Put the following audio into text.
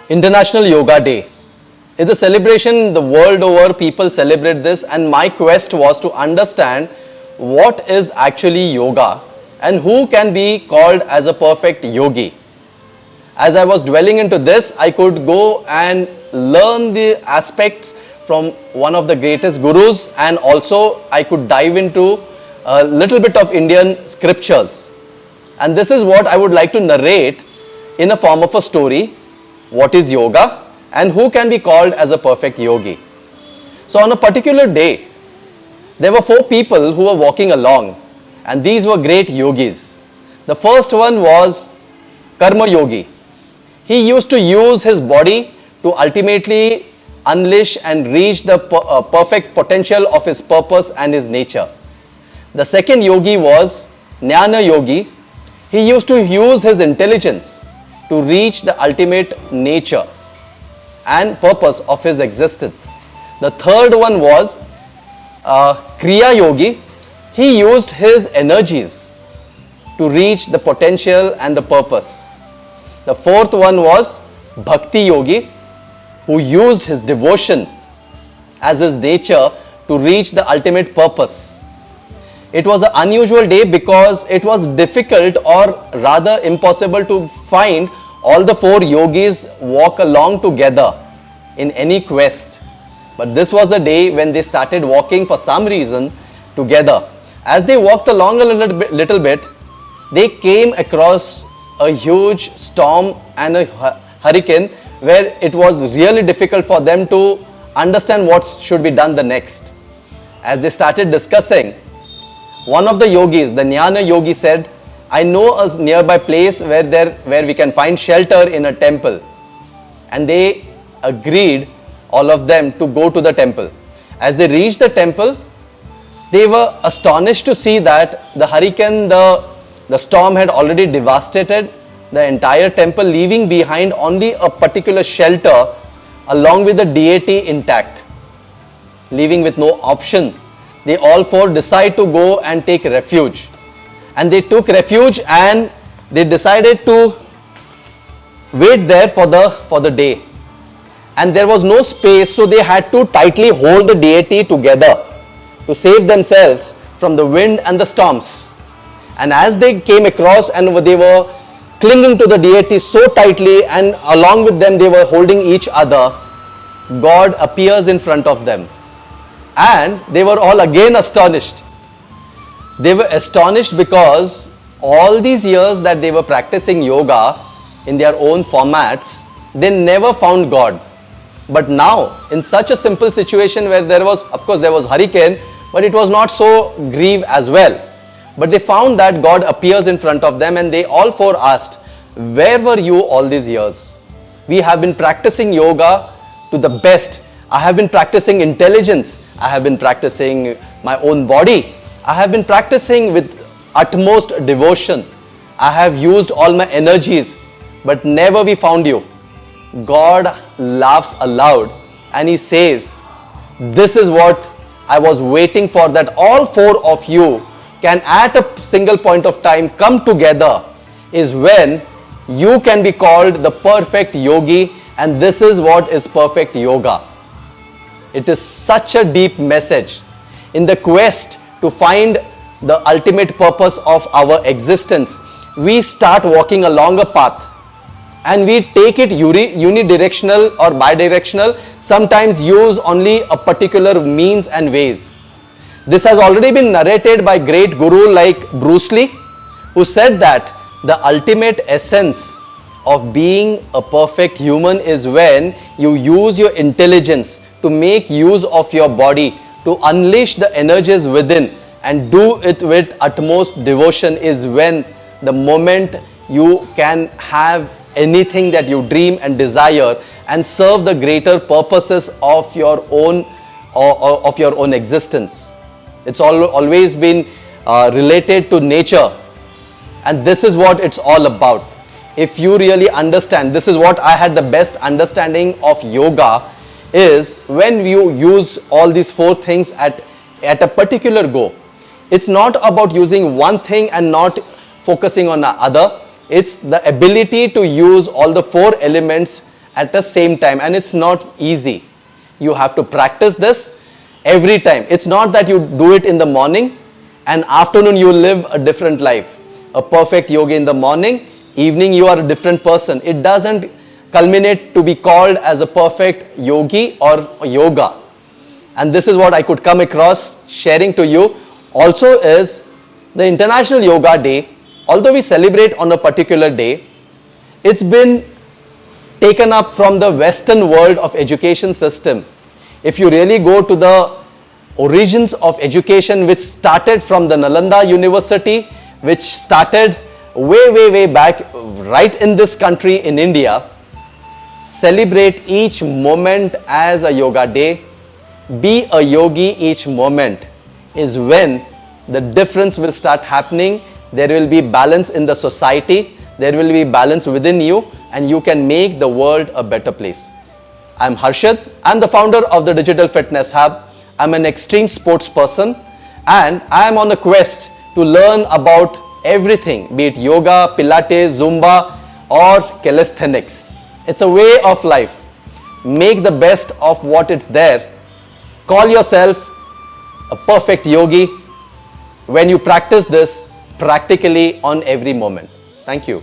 International Yoga Day. It's a celebration the world over, people celebrate this, and my quest was to understand what is actually yoga and who can be called as a perfect yogi. As I was dwelling into this, I could go and learn the aspects from one of the greatest gurus, and also I could dive into a little bit of Indian scriptures. And this is what I would like to narrate in a form of a story. What is yoga and who can be called as a perfect yogi? So on a particular day, there were 4 people who were walking along, and these were great yogis. The first one was Karma Yogi. He used to use his body to ultimately unleash and reach the perfect potential of his purpose and his nature. The second yogi was Jnana Yogi. He used to use his intelligence to reach the ultimate nature and purpose of his existence. The third one was Kriya Yogi. He used his energies to reach the potential and the purpose. The fourth one was Bhakti Yogi, who used his devotion as his nature to reach the ultimate purpose. It was an unusual day because it was difficult, or rather impossible, to find all the 4 yogis walk along together in any quest. But this was the day when they started walking for some reason together. As they walked along a little bit, they came across a huge storm and a hurricane where it was really difficult for them to understand what should be done the next. As they started discussing, one of the yogis, the Jnana Yogi, said, I know a nearby place where we can find shelter in a temple. And they agreed, all of them, to go to the temple. As they reached the temple, they were astonished to see that the hurricane, the storm had already devastated the entire temple, leaving behind only a particular shelter along with the deity intact, leaving with no option. They all 4 decide to go and take refuge. And they took refuge and they decided to wait there for the day. And there was no space, so they had to tightly hold the deity together to save themselves from the wind and the storms. And as they came across and they were clinging to the deity so tightly, and along with them they were holding each other, God appears in front of them. And they were all again astonished. They were astonished because all these years that they were practicing yoga in their own formats, they never found God. But now, in such a simple situation where there was hurricane, but it was not so grieve as well. But they found that God appears in front of them, and they all 4 asked, where were you all these years? We have been practicing yoga to the best. I have been practicing intelligence. I have been practicing my own body. I have been practicing with utmost devotion. I have used all my energies, but never we found you. God laughs aloud and he says, this is what I was waiting for, that all 4 of you can at a single point of time come together, is when you can be called the perfect yogi, and this is what is perfect yoga. It is such a deep message. In the quest to find the ultimate purpose of our existence, we start walking along a path and we take it unidirectional or bidirectional, sometimes use only a particular means and ways. This has already been narrated by great guru like Bruce Lee, who said that the ultimate essence of being a perfect human is when you use your intelligence to make use of your body, to unleash the energies within and do it with utmost devotion, is when the moment you can have anything that you dream and desire and serve the greater purposes of your own existence. It's always been related to nature, and this is what it's all about. If you really understand, this is what I had the best understanding of yoga, is when you use all these 4 things at a particular go. It's not about using one thing and not focusing on the other. It's the ability to use all the 4 elements at the same time, and it's not easy. You have to practice this every time. It's not that you do it in the morning and afternoon you live a different life. A perfect yogi in the morning, evening you are a different person. It doesn't culminate to be called as a perfect yogi or yoga. And this is what I could come across sharing to you. Also is the International Yoga Day. Although we celebrate on a particular day, it's been taken up from the Western world of education system. If you really go to the origins of education, which started from the Nalanda University, which started way back right in this country in India, celebrate each moment as a yoga day. Be a yogi each moment is when the difference will start happening. There will be balance in the society. There will be balance within you, and you can make the world a better place. I'm Harshad. I'm the founder of the Digital Fitness Hub. I'm an extreme sports person, and I'm on a quest to learn about everything, be it yoga, pilates, zumba, or calisthenics. It's a way of life. Make the best of what it's there. Call yourself a perfect yogi when you practice this practically on every moment. Thank you.